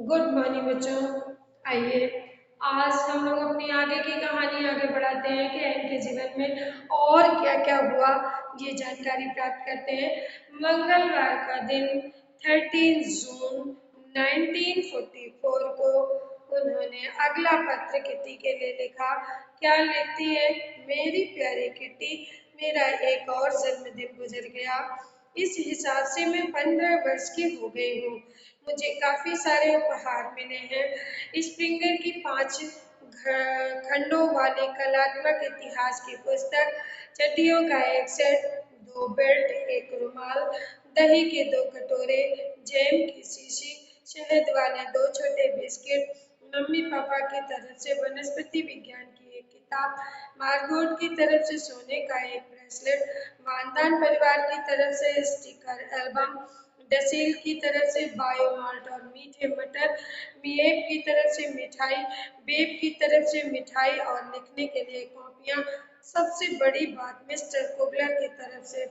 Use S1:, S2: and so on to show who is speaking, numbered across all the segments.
S1: Good morning बच्चों। आइए आज हम लोग अपनी आगे की कहानी आगे बढ़ाते हैं कि इनके जीवन में और क्या क्या हुआ, ये जानकारी प्राप्त करते हैं। मंगलवार का दिन 13 जून 1944 को उन्होंने अगला पत्र किटी के लिए लिखा। क्या लिखती है? मेरी प्यारी किटी, मेरा एक और जन्मदिन गुजर गया। इस हिसाब से मैं 15 वर्ष की हो गई हूँ। मुझे काफी सारे उपहार मिले हैं। स्प्रिंगर की 5 खंडों वाली कलात्मक इतिहास की पुस्तक, चड्डियों का एक सेट, 2 बेल्ट, एक रुमाल, दही के 2 कटोरे, जैम की शीशी, शहद वाले 2 छोटे बिस्किट, मम्मी पापा की तरफ से वनस्पति विज्ञान की एक किताब, मार्गोट की तरफ से सोने का एक ब्रेसलेट, वानदान परिवार की तरफ से स्टिकर एल्बम, डसील की तरफ से बायोमाल्ट और मीठे मटर, मिएप की तरफ से मिठाई, बेब की तरफ से मिठाई और लिखने के लिए कॉपियाँ। सबसे बड़ी बात मिस्टर कुबलर की तरफ से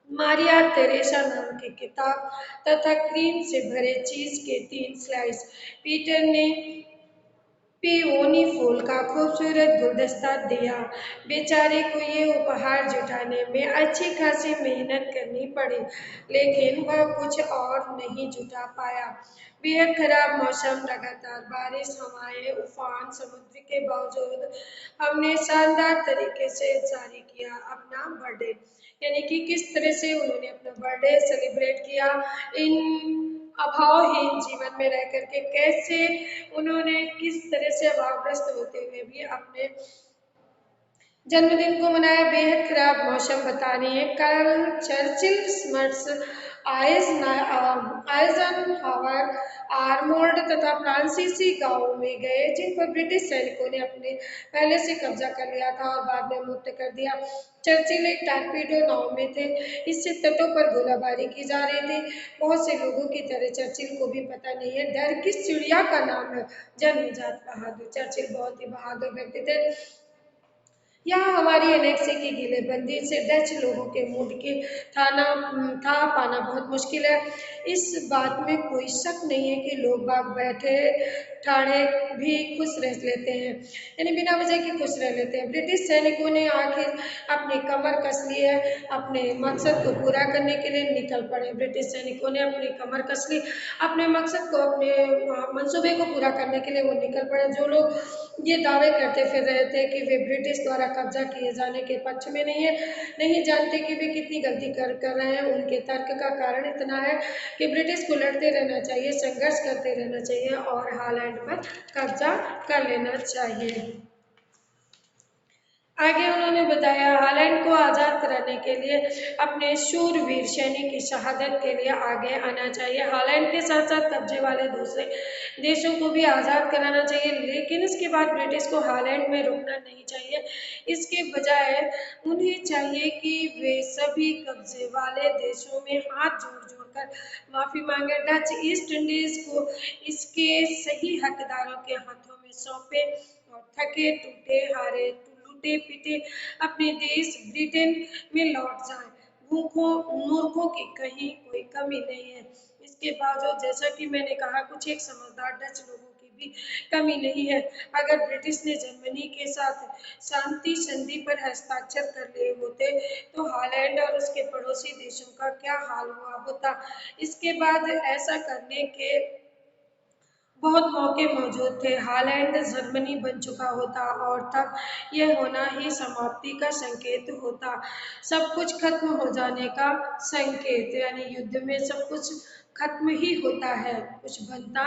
S1: मारिया तेरेसा नाम की किताब तथा क्रीम से भरे चीज के 3 स्लाइस। पीटर ने पेओनी फूल का खूबसूरत गुलदस्ता दिया। बेचारे को ये उपहार जुटाने में अच्छी खासी मेहनत करनी पड़ी, लेकिन वह कुछ और नहीं जुटा पाया। बेहद खराब मौसम, लगातार बारिश, हवाएं, उफान, समुद्र के बावजूद हमने शानदार तरीके से जारी किया अपना बर्थडे। यानी कि किस तरह से उन्होंने अपना बर्थडे सेलिब्रेट किया, इन अभावहीन जीवन में रह करके कैसे उन्होंने किस तरह से अभावग्रस्त होते हुए भी अपने जन्मदिन को मनाया। बेहद खराब मौसम बता रही है। कल चर्चिल स्मर्ट्स आइजनहावर आर्मोर्ड तथा फ्रांसीसी गांवों में गए, जिन पर ब्रिटिश सैनिकों ने अपने पहले से कब्जा कर लिया था और बाद में मुक्त कर दिया। चर्चिल एक टारपीडो नाव में थे। इससे तटों पर गोलाबारी की जा रही थी। बहुत से लोगों की तरह चर्चिल को भी पता नहीं है डर किस चिड़िया का नाम है। जन्मजात बहादुर। चर्चिल बहुत ही बहादुर व्यक्ति थे। यहाँ हमारी एनेक्सी की गिलेबंदी से डच लोगों के मूड के था पाना बहुत मुश्किल है। इस बात में कोई शक नहीं है कि लोग बाग बैठे ठाड़े भी खुश रह लेते हैं, यानी बिना वजह के खुश रह लेते हैं। ब्रिटिश सैनिकों ने आखिर अपनी कमर कस ली है, अपने मकसद को पूरा करने के लिए निकल पड़े। ब्रिटिश सैनिकों ने अपनी कमर कस ली, अपने मकसद को, अपने मंसूबे को पूरा करने के लिए वो निकल पड़े। जो लोग ये दावे करते फिर रहे थे कि वे ब्रिटिश द्वारा कब्जा किए जाने के पक्ष में नहीं है, नहीं जानते कि वे कितनी गलती कर रहे हैं। उनके तर्क का कारण इतना है कि ब्रिटिश को लड़ते रहना चाहिए, संघर्ष करते रहना चाहिए और हॉलैंड पर कब्जा कर लेना चाहिए। आगे उन्होंने बताया, हॉलैंड को आज़ाद कराने के लिए अपने शूरवीर सैनिक की शहादत के लिए आगे आना चाहिए। हॉलैंड के साथ साथ कब्जे वाले दूसरे देशों को भी आज़ाद कराना चाहिए, लेकिन इसके बाद ब्रिटिश को हॉलैंड में रुकना नहीं चाहिए। इसके बजाय उन्हें चाहिए कि वे सभी कब्जे वाले देशों में हाथ जोड़ जोड़ कर माफ़ी मांगे। डच ईस्ट इंडीज को इसके सही हकदारों के हाथों में सौंपे और थके टूटे हारे टूटे पीटे अपने देश ब्रिटेन में लौट जाएं। भूखों मूर्खों की कहीं कोई कमी नहीं है। इसके बावजूद जैसा कि मैंने कहा, कुछ एक समझदार डच लोगों की भी कमी नहीं है। अगर ब्रिटिश ने जर्मनी के साथ शांति संधि पर हस्ताक्षर कर लिए होते तो हॉलैंड और उसके पड़ोसी देशों का क्या हाल हुआ होता। इसके बाद ऐसा करने के बहुत मौके मौजूद थे। हॉलैंड जर्मनी बन चुका होता और तब यह होना ही समाप्ति का संकेत होता, सब कुछ खत्म हो जाने का संकेत। यानी युद्ध में सब कुछ खत्म ही होता है, कुछ बनता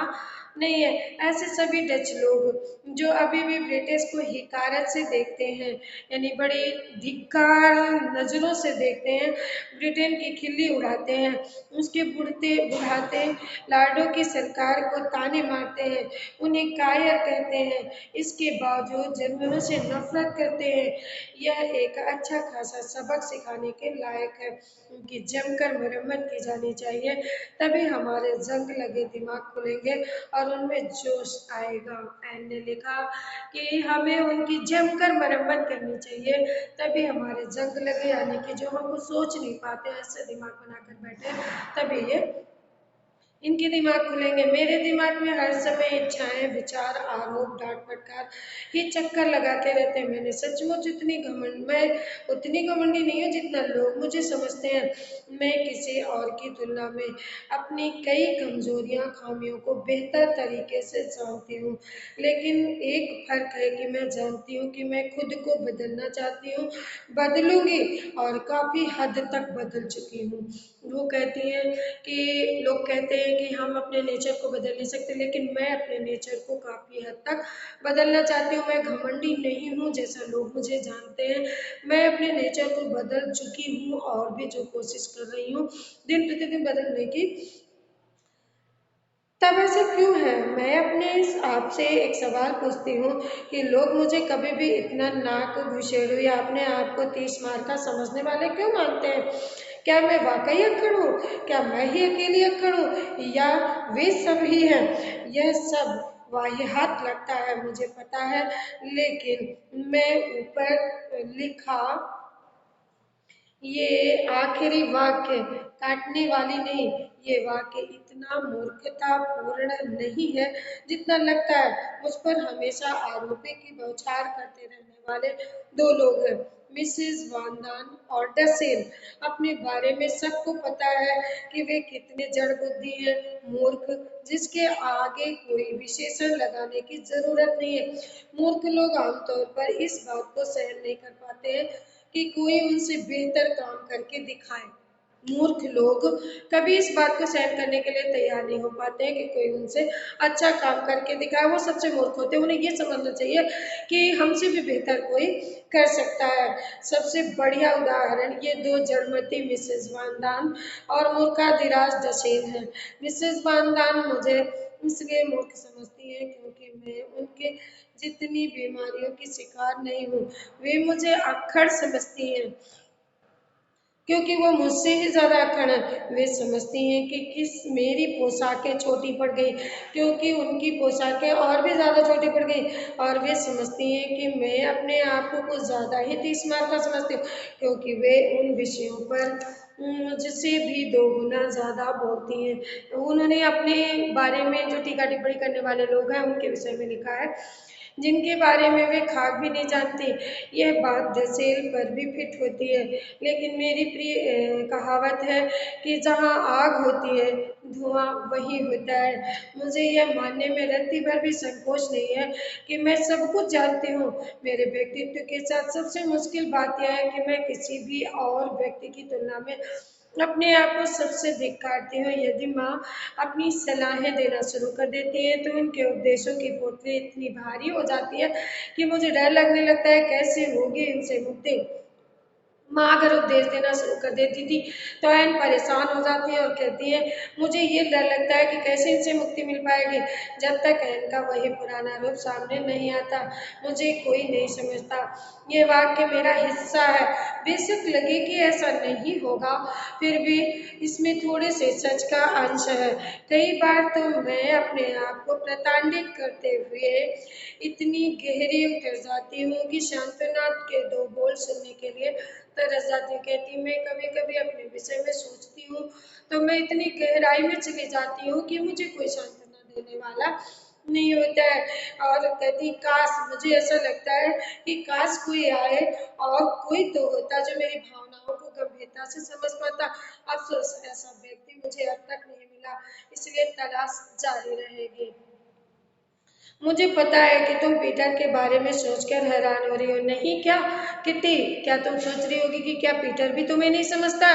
S1: नहीं है। ऐसे सभी डच लोग जो अभी भी ब्रिटिश को हिकारत से देखते हैं, यानी बड़ी धिक्कार नजरों से देखते हैं, ब्रिटेन की खिल्ली उड़ाते हैं, उसके बुढ़ाते लार्डों की सरकार को ताने मारते हैं, उन्हें कायर कहते हैं, इसके बावजूद जर्मनों से नफरत करते हैं, यह एक अच्छा खासा सबक सिखाने के लायक है। उनकी जमकर मरम्मत की जानी चाहिए, तभी हमारे जंग लगे दिमाग खुलेंगे और उनमें जोश आएगा। एन ने लिखा कि हमें उनकी जमकर मरम्मत करनी चाहिए, तभी हमारे जंग लगे, यानी कि जो हम सोच नहीं पाते, ऐसे दिमाग बनाकर बैठे, तभी ये इनके दिमाग खुलेंगे। मेरे दिमाग में हर समय इच्छाएं, विचार, आरोप, डांट फटकार ये चक्कर लगाते रहते हैं। मैंने सचमुच मैं उतनी घमंडी नहीं हूँ जितना लोग मुझे समझते हैं। मैं किसी और की तुलना में अपनी कई कमजोरियां, खामियों को बेहतर तरीके से जानती हूँ। लेकिन एक फर्क है कि मैं जानती हूँ कि मैं खुद को बदलना चाहती हूँ, बदलूंगी और काफी हद तक बदल चुकी हूँ। वो कहती हैं कि लोग कहते हैं कि हम अपने नेचर को बदल नहीं सकते, लेकिन मैं अपने नेचर को काफी हद तक बदलना चाहती हूँ। मैं घमंडी नहीं हूँ जैसा लोग मुझे जानते हैं। मैं अपने नेचर को बदल चुकी हूँ और भी जो कोशिश कर रही हूँ दिन प्रतिदिन बदलने की। तब ऐसा क्यों है? मैं अपने इस आपसे एक सवाल पूछती हूँ कि लोग मुझे कभी भी इतना नाक घुसेड़ू या अपने आप को 30 मार का समझने वाले क्यों मानते हैं? क्या मैं वाकई अक्कड़ हूँ? क्या मैं ही अकेली अक्कड़ हूँ या वे सब ही हैं? यह सब वाहियात लगता है, मुझे पता है, लेकिन मैं ऊपर लिखा ये आखिरी वाक्य काटने वाली नहीं। ये वाक्य इतना मूर्खतापूर्ण नहीं है जितना लगता है। मुझ पर हमेशा आरोपी की बौछार करते रहने वाले दो लोग हैं, मिसेस वांदान और डसेल। अपने बारे में सबको पता है कि वे कितने जड़ बुद्धि हैं, मूर्ख, जिसके आगे कोई विशेषण लगाने की जरूरत नहीं है। मूर्ख लोग आमतौर पर इस बात को सहन नहीं कर पाते हैं कि कोई उनसे बेहतर काम करके दिखाए। मूर्ख लोग कभी इस बात को सहन करने के लिए तैयार नहीं हो पाते हैं कि कोई उनसे अच्छा काम करके दिखाए। वो सबसे मूर्ख होते हैं। उन्हें ये समझना चाहिए कि हमसे भी बेहतर कोई कर सकता है। सबसे बढ़िया उदाहरण ये दो जड़मती मिसेस वानदान और मूर्खाधिराज डसेन है। मिसेस वानदान मुझे इसलिए मूर्ख समझती है क्योंकि मैं उनके जितनी बीमारियों की शिकार नहीं हूँ। वे मुझे अक्खड़ समझती हैं क्योंकि वो मुझसे ही ज्यादा अक्खड़ है। वे समझती हैं कि किस मेरी पोशाकें छोटी पड़ गई क्योंकि उनकी पोशाकें और भी ज्यादा छोटी पड़ गई। और वे समझती हैं कि मैं अपने आप को कुछ ज्यादा ही 30 मार का समझती हूँ क्योंकि वे उन विषयों पर मुझसे भी 2 गुना ज्यादा बोलती हैं। उन्होंने अपने बारे में जो टीका टिप्पणी करने वाले लोग हैं उनके विषय में लिखा है जिनके बारे में वे खाक भी नहीं जानती। यह बात डसेल पर भी फिट होती है, लेकिन मेरी प्रिय कहावत है कि जहाँ आग होती है धुआं वही होता है। मुझे यह मानने में रत्ती भर भी संकोच नहीं है कि मैं सब कुछ जानती हूँ। मेरे व्यक्तित्व के साथ सबसे मुश्किल बात यह है कि मैं किसी भी और व्यक्ति की तुलना में अपने आप को सबसे धिक्कारती हूँ। यदि माँ अपनी सलाहें देना शुरू कर देती है तो उनके उपदेशों की पोटली इतनी भारी हो जाती है कि मुझे डर लगने लगता है कैसे होगी इनसे मुक्ति। माँ अगर उपदेश देना शुरू कर देती थी तो एन परेशान हो जाती है और कहती है मुझे ये डर लगता है कि कैसे इनसे मुक्ति मिल पाएगी। जब तक एन का वही पुराना रूप सामने नहीं आता मुझे कोई नहीं समझता। ये वाक्य मेरा हिस्सा है। बेशक लगे कि ऐसा नहीं होगा, फिर भी इसमें थोड़े से सच का अंश है। कई बार तो मैं अपने आप को प्रताड़ित करते हुए इतनी गहरी उतर जाती हूँ कि शांतनाथ के 2 बोल सुनने के लिए तरस जाती हूँ। कहती मैं कभी कभी अपने विषय में सोचती हूँ तो मैं इतनी गहराई में चली जाती हूँ कि मुझे कोई सांत्वना देने वाला नहीं होता है। और कहती काश, मुझे ऐसा लगता है कि काश कोई आए और कोई तो होता जो मेरी भावनाओं को गंभीरता से समझ पाता। अफसोस ऐसा व्यक्ति मुझे अब तक नहीं मिला, इसलिए तलाश जारी रहेगी। मुझे पता है कि तुम पीटर के बारे में सोचकर हैरान हो रही हो, नहीं क्या किटी? क्या तुम सोच रही होगी कि क्या पीटर भी तुम्हें नहीं समझता?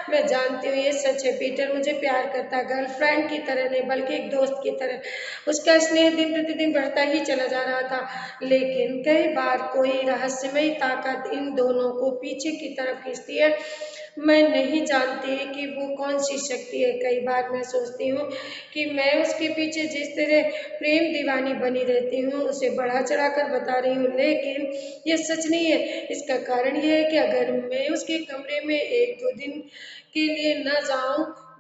S1: मैं जानती हूँ ये सच है। पीटर मुझे प्यार करता, गर्लफ्रेंड की तरह नहीं बल्कि एक दोस्त की तरह। उसका स्नेह दिन प्रतिदिन बढ़ता ही चला जा रहा था, लेकिन कई बार कोई रहस्यमयी ताकत इन दोनों को पीछे की तरफ खींचती है। मैं नहीं जानती कि वो कौन सी शक्ति है। कई बार मैं सोचती हूँ कि मैं उसके पीछे जिस तरह प्रेम दीवानी बनी रहती हूँ उसे बढ़ा चढ़ा कर बता रही हूँ, लेकिन ये सच नहीं है। इसका कारण यह है कि अगर मैं उसके कमरे में 1-2 दिन के लिए न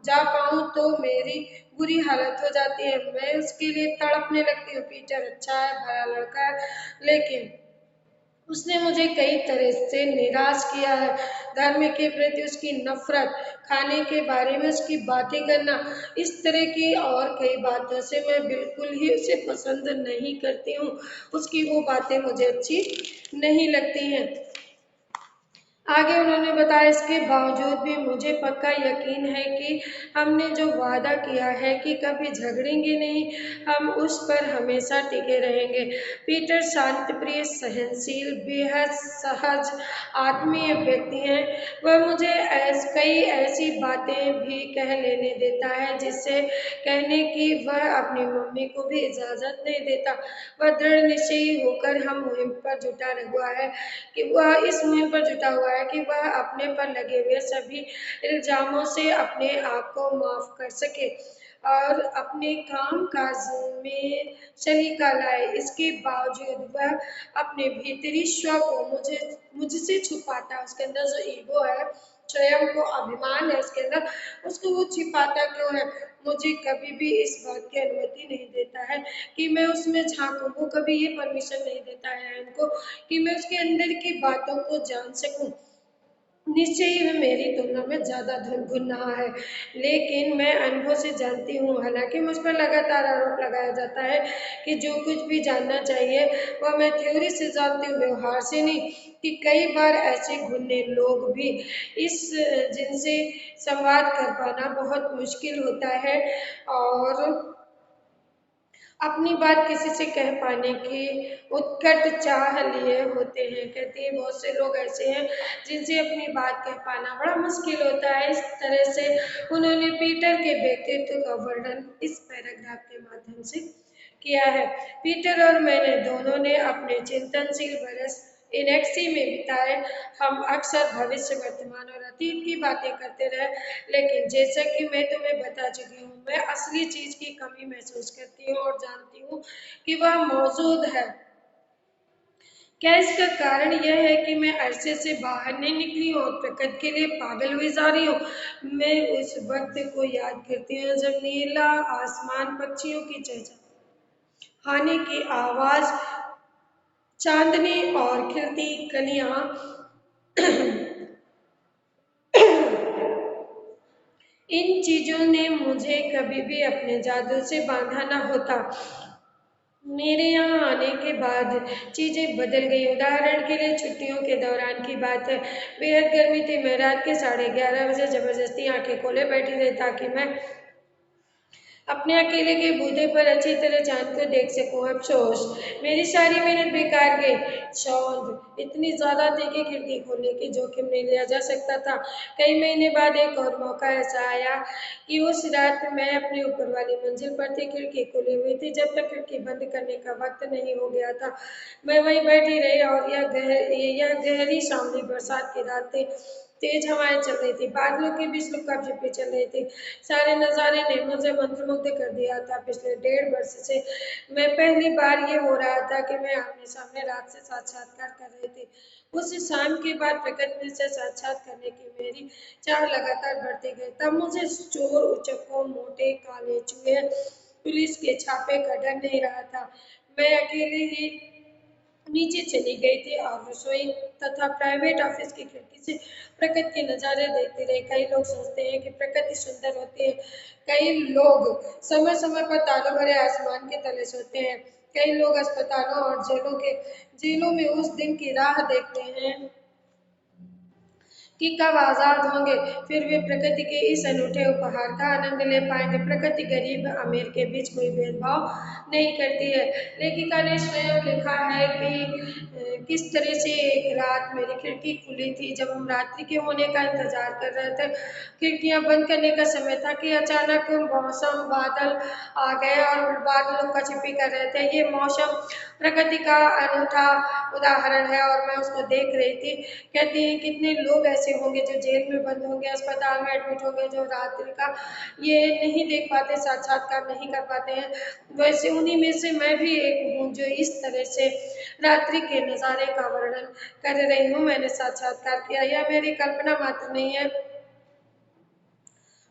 S1: जा पाऊँ तो मेरी बुरी हालत हो जाती है। मैं उसके लिए तड़पने लगती हूँ। पीटर अच्छा है, भला लड़का है, लेकिन उसने मुझे कई तरह से निराश किया है। धर्म के प्रति उसकी नफरत, खाने के बारे में उसकी बातें करना, इस तरह की और कई बातों से मैं बिल्कुल ही उसे पसंद नहीं करती हूँ। उसकी वो बातें मुझे अच्छी नहीं लगती हैं। आगे उन्होंने बताया, इसके बावजूद भी मुझे पक्का यकीन है कि हमने जो वादा किया है कि कभी झगड़ेंगे नहीं, हम उस पर हमेशा टिके रहेंगे। पीटर शांतप्रिय, सहनशील, बेहद सहज, आत्मीय व्यक्ति हैं। वह मुझे कई ऐसी बातें भी कह लेने देता है जिससे कहने की वह अपनी मम्मी को भी इजाज़त नहीं देता। वह दृढ़ निश्चयी होकर हम मुहिम पर जुटा हुआ है कि वह इस मुहिम पर जुटा हुआ है कि वह अपने पर लगे हुए सभी इल्जामों से अपने आप को माफ कर सके और अपने काम काज में सलीका लाए। इसके बावजूद वह अपने भीतरी स्व को मुझसे छुपाता है। उसके अंदर जो ईगो है, स्वयं को अभिमान है उसके अंदर, उसको वो छिपाता क्यों है? मुझे कभी भी इस बात की अनुमति नहीं देता है कि मैं उसमें झांकूं। वो कभी ये परमिशन नहीं देता है हमको कि मैं उसके अंदर की बातों को जान सकूं। निश्चय ही वह मेरी तुलना में ज़्यादा गुनाह है, लेकिन मैं अनुभव से जानती हूँ। हालांकि मुझ पर लगातार आरोप लगाया जाता है कि जो कुछ भी जानना चाहिए वह मैं थ्योरी से जानती हूँ, व्यवहार से नहीं। कि कई बार ऐसे घुने लोग भी इस जिनसे संवाद कर पाना बहुत मुश्किल होता है और अपनी बात किसी से कह पाने की उत्कट चाह लिए होते हैं। कहती है बहुत से लोग ऐसे हैं जिनसे अपनी बात कह पाना बड़ा मुश्किल होता है। इस तरह से उन्होंने पीटर के व्यक्तित्व का वर्णन इस पैराग्राफ के माध्यम से किया है। पीटर और मैंने दोनों ने अपने चिंतनशील बरस इनेक्सी में बिताए। हम अक्सर भविष्य, वर्तमान और अतीत की बातें करते रहे, लेकिन जैसा कि मैं तुम्हें बता चुकी हूँ, मैं असली चीज की कमी महसूस करती हूँ और जानती हूँ कि वह मौजूद है। क्या इसका कारण यह है कि मैं अरसे से बाहर नहीं निकली हूँ और प्रकृति के लिए पागल हुई जा रही हूँ? मैं उस वक्त को याद करती हूँ जब नीला आसमान, पक्षियों की चहचहाने की आवाज, चांदनी और खिलती कलियां इन चीजों ने मुझे कभी भी अपने जादू से बांधा न होता। मेरे यहाँ आने के बाद चीजें बदल गई। उदाहरण के लिए छुट्टियों के दौरान की बात है। बेहद गर्मी थी। मैं रात के 11:30 बजे जबरदस्ती आंखें खोले बैठी रही ताकि मैं अपने अकेले के बूते पर अच्छी तरह चांद को देख सकूं। अफसोस, मेरी सारी मेहनत बेकार गई। चांद इतनी ज्यादा थी कि खिड़की खोलने की जोखिम नहीं लिया जा सकता था। कई महीने बाद एक और मौका ऐसा आया कि उस रात मैं अपनी ऊपर वाली मंजिल पर थी। खिड़की खुली हुई थी। जब तक खिड़की बंद करने का वक्त नहीं हो गया था, मैं वहीं बैठी रही और यह गहरी शामली बरसात की रात थी। तेज हवाएं चल रही थी। बादलों के बीच लुका छिपी चल रही थी। सारे नज़ारे ने मुझे मंत्रमुग्ध कर दिया था। पिछले 1.5 वर्ष से मैं पहली बार ये हो रहा था कि मैं आमने सामने रात से साक्षात्कार कर रही थी। उस शाम के बाद प्रकृति से साक्षात करने की मेरी चाह लगातार बढ़ती गई। तब मुझे चोर, उचक्कों, मोटे काले चूहे, पुलिस के छापे का डर नहीं रहा था। मैं अकेली ही नीचे चली गई थी और रसोई तथा प्राइवेट ऑफिस की खिड़की से प्रकृति के नज़ारे देखती रही। कई लोग सोचते हैं कि प्रकृति सुंदर होती है। कई लोग समय समय पर तारों भरे आसमान के तले सोते हैं। कई लोग अस्पतालों और जेलों में उस दिन की राह देखते हैं कि कब आजाद होंगे, फिर वे प्रकृति के इस अनूठे उपहार का आनंद ले पाएंगे। प्रकृति गरीब अमीर के बीच कोई भेदभाव नहीं करती है। लेखिका ने स्वयं लिखा है कि किस तरह से एक रात मेरी खिड़की खुली थी जब हम रात्रि के होने का इंतजार कर रहे थे। खिड़कियां बंद करने का समय था कि अचानक मौसम, बादल आ गए और बादल लुका छिपी कर रहे थे। ये मौसम प्रकृति का अनूठा उदाहरण है और मैं उसको देख रही थी। कहती हैं कितने लोग ऐसे होंगे जो जेल में बंद होंगे, अस्पताल में एडमिट होंगे, जो रात्रि का ये नहीं देख पाते, साक्षात्कार नहीं कर पाते हैं। वैसे उन्हीं में से मैं भी एक हूँ जो इस तरह से रात्रि के नज़ारे का वर्णन कर रही हूँ। मैंने साक्षात्कार किया। यह मेरी कल्पना मात्र नहीं है।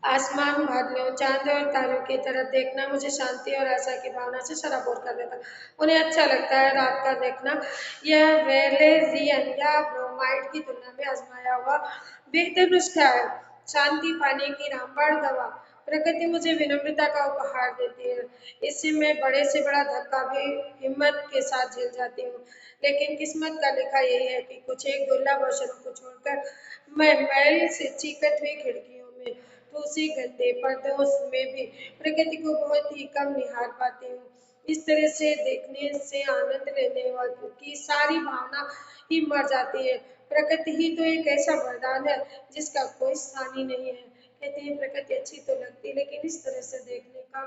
S1: आसमान, बादलों, चांद और तारों की तरफ देखना मुझे शांति और आशा की भावना से सराबोर कर देता। उन्हें अच्छा लगता है रात का देखना। यह वैलेरियन या ब्रोमाइड की तुलना में आजमाया हुआ बेहतर नुस्खा है। शांति पाने की रामबाण दवा। प्रकृति मुझे विनम्रता का उपहार देती है। इससे मैं बड़े से बड़ा धक्का भी हिम्मत के साथ झेल जाती हूँ। लेकिन किस्मत का लिखा यही है कि कुछ एक दुर्लभ अवसरों को छोड़कर मैं मैल से चीकट हुई खिड़कियों में ठूसी गंदे पर्दों में भी प्रकृति को बहुत ही कम निहार पाती हूँ। इस तरह से देखने से आनंद लेने वालों की सारी भावना ही मर जाती है। प्रकृति ही तो एक ऐसा वरदान है जिसका कोई स्थान ही नहीं है। कहते हैं प्रकृति अच्छी तो लगती है लेकिन इस तरह से देखने का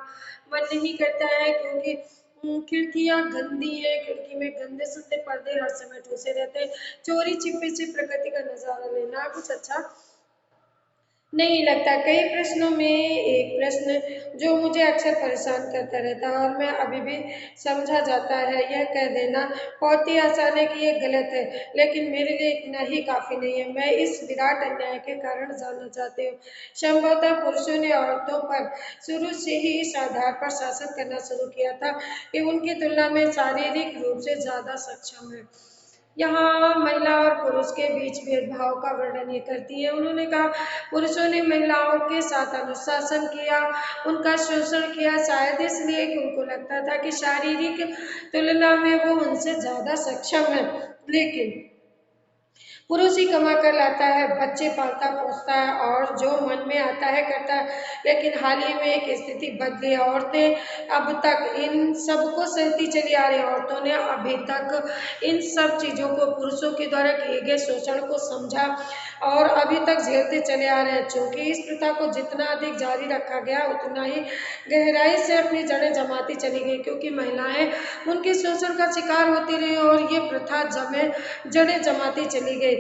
S1: मन नहीं करता है क्योंकि खिड़कियां गंदी है, खिड़की में गंदे संदे पर्दे हर समय ठूसे रहते हैं। चोरी छिपे से प्रकृति का नजारा लेना कुछ अच्छा नहीं लगता। कई प्रश्नों में एक प्रश्न जो मुझे अक्सर परेशान करता रहता है और मैं अभी भी समझा जाता है यह कह देना बहुत ही आसान है कि ये गलत है, लेकिन मेरे लिए इतना ही काफी नहीं है। मैं इस विराट अन्याय के कारण जानना चाहती हूँ। संभवतः पुरुषों ने औरतों पर शुरू से ही इस आधार पर शासन करना शुरू किया था कि उनकी तुलना में शारीरिक रूप से ज्यादा सक्षम है। यहाँ महिला और पुरुष के बीच भेदभाव का वर्णन ये करती है। उन्होंने कहा पुरुषों ने महिलाओं के साथ अनुशासन किया, उनका शोषण किया, शायद इसलिए कि उनको लगता था कि शारीरिक तुलना में वो उनसे ज्यादा सक्षम है। लेकिन पुरुष ही कमा कर लाता है, बच्चे पालता पोसता है और जो मन में आता है करता है। लेकिन हाल ही में एक स्थिति बदली है। औरतें अब तक इन सबको सहती चली आ रही। औरतों ने अभी तक इन सब चीजों को पुरुषों के द्वारा किए गए शोषण को समझा और अभी तक झेलते चले आ रहे हैं। चूंकि इस प्रथा को जितना अधिक जारी रखा गया उतना ही गहराई से अपनी जड़ें जमाती चली गई, क्योंकि महिलाएं उनके शोषण का शिकार होती रही और ये प्रथा जड़ें जमाती चली गई।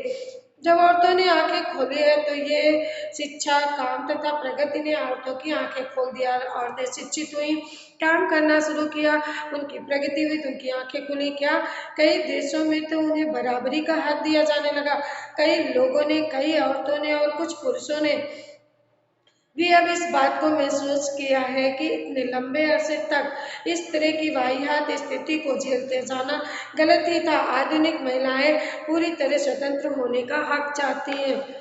S1: जब औरतों ने आंखें खोली है तो ये शिक्षा, काम तथा प्रगति ने औरतों की आंखें खोल दिया। औरतें शिक्षित हुई, काम करना शुरू किया, उनकी प्रगति हुई तो उनकी आंखें खुली। क्या कई देशों में तो उन्हें बराबरी का हक दिया जाने लगा। कई लोगों ने, कई औरतों ने और कुछ पुरुषों ने भी अब इस बात को महसूस किया है कि इतने लंबे अरसे तक इस तरह की वाहियात स्थिति को झेलते जाना गलत ही था। आधुनिक महिलाएं पूरी तरह स्वतंत्र होने का हक चाहती हैं।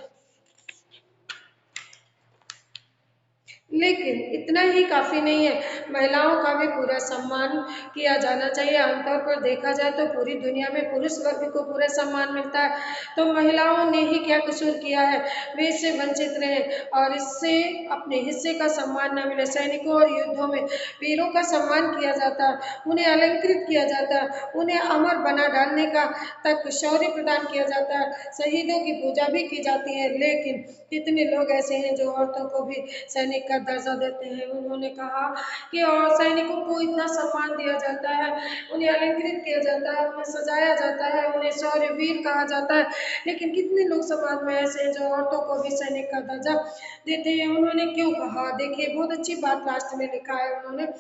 S1: लेकिन इतना ही काफी नहीं है, महिलाओं का भी पूरा सम्मान किया जाना चाहिए। आमतौर पर देखा जाए तो पूरी दुनिया में पुरुष वर्ग को पूरा सम्मान मिलता है, तो महिलाओं ने ही क्या कसूर किया है वे इससे वंचित रहे और इससे अपने हिस्से का सम्मान न मिले। सैनिकों और युद्धों में वीरों का सम्मान किया जाता है, उन्हें अलंकृत किया जाता है, उन्हें अमर बना डालने का तक शौर्य प्रदान किया जाता है, शहीदों की पूजा भी की जाती है। लेकिन कितने लोग ऐसे हैं जो औरतों को भी सैनिक का दर्जा देते हैं। उन्होंने कहा कि और सैनिकों को इतना सम्मान दिया जाता है, उन्हें अलंकृत किया जाता है, उन्हें सजाया जाता है, उन्हें शौर्य वीर कहा जाता है। लेकिन कितने लोग समाज में ऐसे हैं जो औरतों को भी सैनिक का दर्जा देते हैं। उन्होंने क्यों कहा, देखिए बहुत अच्छी बात लास्ट में लिखा है उन्होंने।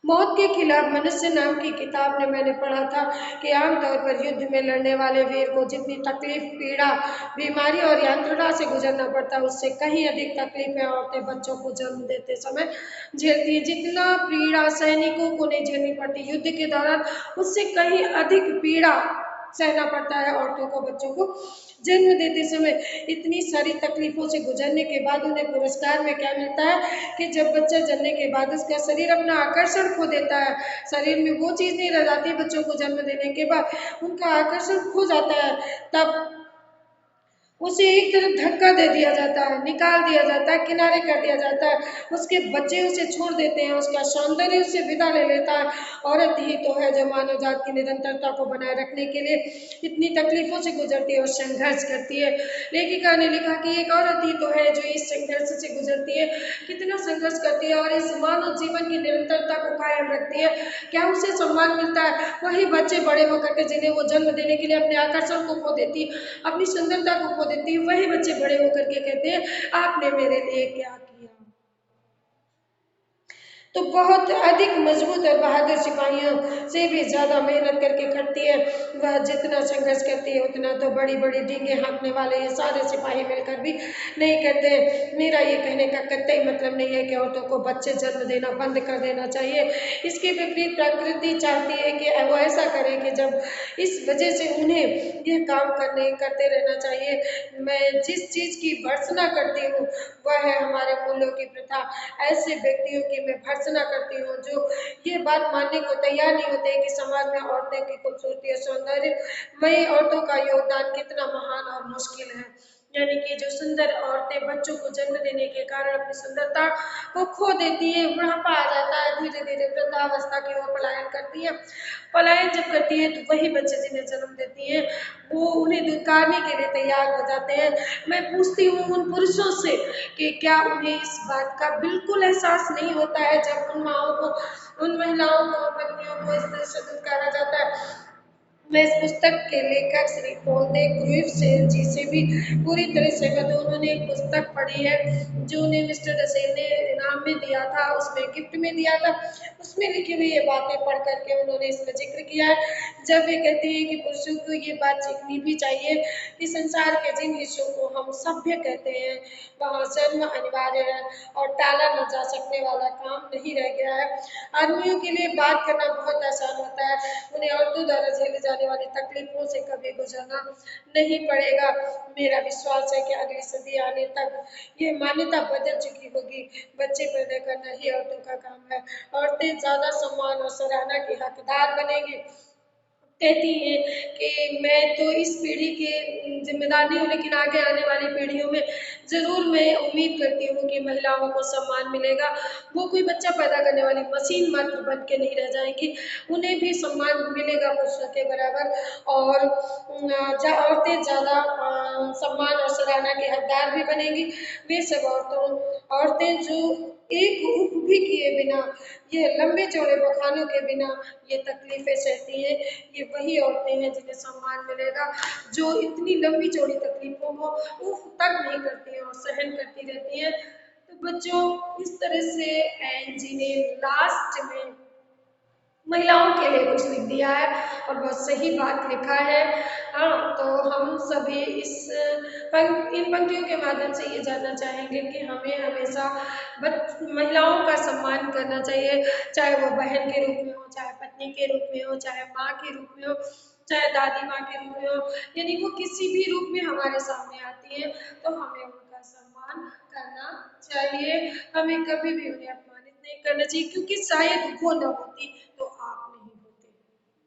S1: मौत के खिलाफ मनुष्य नाम की किताब में मैंने पढ़ा था कि आमतौर पर युद्ध में लड़ने वाले वीर को जितनी तकलीफ, पीड़ा, बीमारी और यंत्रणा से गुजरना पड़ता है उससे कहीं अधिक तकलीफें औरतें बच्चों को जन्म देते समय झेलती है। जितना पीड़ा सैनिकों को नहीं झेलनी पड़ती युद्ध के दौरान, उससे कहीं अधिक पीड़ा सहना पड़ता है औरतों को बच्चों को जन्म देते समय। इतनी सारी तकलीफों से गुजरने के बाद उन्हें पुरस्कार में क्या मिलता है कि जब बच्चा जन्मने के बाद उसका शरीर अपना आकर्षण खो देता है, शरीर में वो चीज नहीं रह जाती बच्चों को जन्म देने के बाद, उनका आकर्षण खो जाता है। तब उसे एक तरफ धक्का दे दिया जाता है, निकाल दिया जाता है, किनारे कर दिया जाता है, उसके बच्चे उसे छोड़ देते हैं, उसका सौंदर्य उससे विदा ले लेता है। औरत ही तो है जो मानव जात की निरंतरता को बनाए रखने के लिए इतनी तकलीफों से गुजरती है और संघर्ष करती है। लेखिका ने लिखा कि एक औरत ही तो है जो इस संघर्ष से गुजरती है, कितना संघर्ष करती है और इस मानव जीवन की निरंतरता को कायम रखती है। क्या उसे सम्मान मिलता है? वही बच्चे बड़े होकर के जिन्हें वो जन्म देने के लिए अपने आकर्षण को खो देती है, अपनी सुंदरता को खो देती है, वही बच्चे बड़े होकर के कहते हैं आपने मेरे लिए क्या किया। तो बहुत अधिक मजबूत और बहादुर सिपाहियों से भी ज़्यादा मेहनत करके खटती है। वह जितना संघर्ष करती है उतना तो बड़ी बड़ी डींगे हाँकने वाले ये सारे सिपाही मिलकर भी नहीं करते। मेरा ये कहने का कतई मतलब नहीं है कि औरतों को बच्चे जन्म देना बंद कर देना चाहिए। इसके विपरीत प्रकृति चाहती है कि वो ऐसा करें कि जब इस वजह से उन्हें ये काम करते रहना चाहिए। मैं जिस चीज़ की भर्त्सना करती हूँ वह है हमारे मूल्यों की प्रथा। ऐसे व्यक्तियों की मैं भर्त्सना करती हूँ जो ये बात मानने को तैयार नहीं होते कि समाज में औरतें की खूबसूरती और सौंदर्य मई औरतों का योगदान कितना महान और मुश्किल है। यानी कि जो सुंदर औरतें बच्चों को जन्म देने के कारण अपनी सुंदरता को खो देती हैं, बुढ़ापा आ जाता है, धीरे धीरे वृद्धावस्था की ओर पलायन करती हैं। पलायन जब करती है तो वही बच्चे जिन्हें जन्म देती हैं वो उन्हें दुत्कारने के लिए तैयार हो जाते हैं। मैं पूछती हूँ उन पुरुषों से कि क्या उन्हें इस बात का बिल्कुल एहसास नहीं होता है जब उन माओं को, उन महिलाओं को, पत्नियों को इस तरह से दुत्कारा जाता है। मैं इस पुस्तक के लेखक श्री पॉल दे ग्रुइफ जी से भी पूरी तरह सहमत हूँ। उन्होंने एक पुस्तक पढ़ी है जो उन्हें मिस्टर रसेल ने इनाम में दिया था, उसमें गिफ्ट में दिया था। उसमें लिखी हुई ये बातें पढ़ करके उन्होंने इसमें जिक्र किया है। जब वे कहते हैं कि पुरुषों को ये बात सीखनी भी चाहिए कि संसार के जिन हिस्सों को हम सभ्य कहते हैं वहाँ जन्म अनिवार्य है और टाला न जा सकने वाला काम नहीं रह गया है। आदमियों के लिए बात करना बहुत आसान होता है, उन्हें औरतों द्वारा झेली जाने वाली तकलीफों से कभी गुजरना नहीं पड़ेगा। मेरा विश्वास है कि अगली सदी आने तक ये मान्यता बदल चुकी होगी। बच्चे पैदा करना ही औरतों का काम है। औरतें ज्यादा सम्मान और सराहना की हकदार बनेंगी। कहती हैं कि मैं तो इस पीढ़ी की जिम्मेदार नहीं हूँ लेकिन आगे आने वाली पीढ़ियों में ज़रूर मैं उम्मीद करती हूँ कि महिलाओं को सम्मान मिलेगा। वो कोई बच्चा पैदा करने वाली मशीन मात्र बन के नहीं रह जाएंगी, उन्हें भी सम्मान मिलेगा पुरुषों के बराबर। और औरतें ज़्यादा सम्मान और सराहना के हकदार भी बनेंगी। वे सब औरतें जो एक ऊप भी किए बिना, ये लंबे चौड़े बखानों के बिना ये तकलीफें सहती हैं, ये वही औरतें हैं जिन्हें सम्मान मिलेगा जो इतनी लंबी चौड़ी तकलीफों को उफ तक नहीं करती हैं और सहन करती रहती हैं। तो बच्चों इस तरह से एन जी ने लास्ट में महिलाओं के लिए कुछ लिख दिया है और बहुत सही बात लिखा है। हाँ, तो हम सभी इन पंक्तियों के माध्यम से ये जानना चाहेंगे कि हमें हमेशा महिलाओं का सम्मान करना चाहिए, चाहे वो बहन के रूप में हो, चाहे पत्नी के रूप में हो, चाहे माँ के रूप में हो, चाहे दादी माँ के रूप में हो, यानी वो किसी भी रूप में हमारे सामने आती है तो हमें उनका सम्मान करना चाहिए। हमें कभी भी उन्हें अपमानित नहीं करना चाहिए क्योंकि शायद वो न होती तो आप नहीं होते।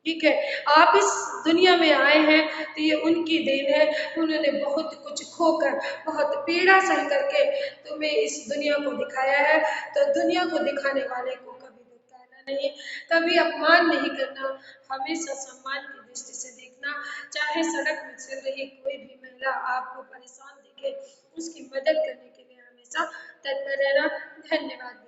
S1: ठीक है, आप इस दुनिया में आए हैं तो ये उनकी देन है। उन्होंने बहुत कुछ खोकर, बहुत पीड़ा सह करके तुम्हें इस दुनिया को दिखाया है, तो दुनिया को दिखाने वाले को कभी दुत्कारना नहीं, कभी अपमान नहीं करना, हमेशा सम्मान की दृष्टि से देखना। चाहे सड़क में चल रही कोई भी महिला आपको परेशान दिखे, उसकी मदद करने के लिए हमेशा तत्पर रहना। धन्यवाद।